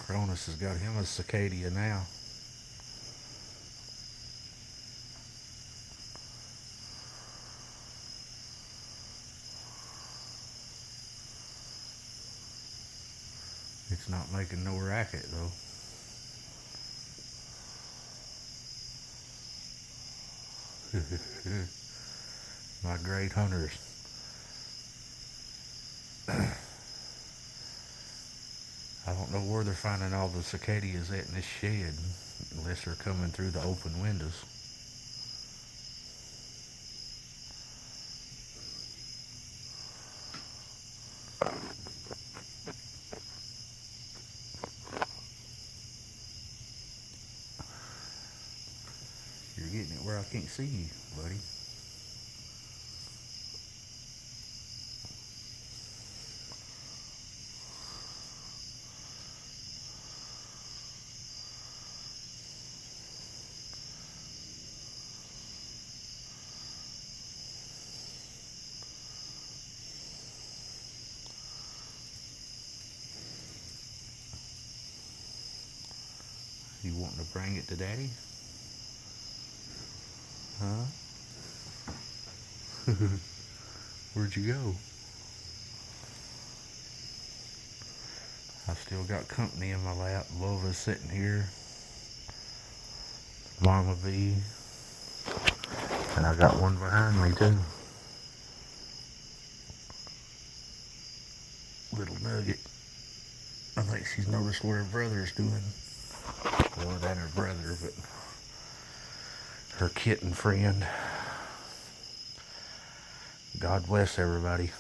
Cronus has got him a cicada now. It's not making no racket though. My great hunters. I don't know where they're finding all the cicadas at in this shed, unless they're coming through the open windows. You're getting it where I can't see you, buddy. You wanting to bring it to Daddy? Huh? Where'd you go? I still got company in my lap. Lova's sitting here. Mama V. And I got one behind me too. Little Nugget. I think she's noticed what her brother's doing. More than her brother, but her kitten friend. God bless everybody.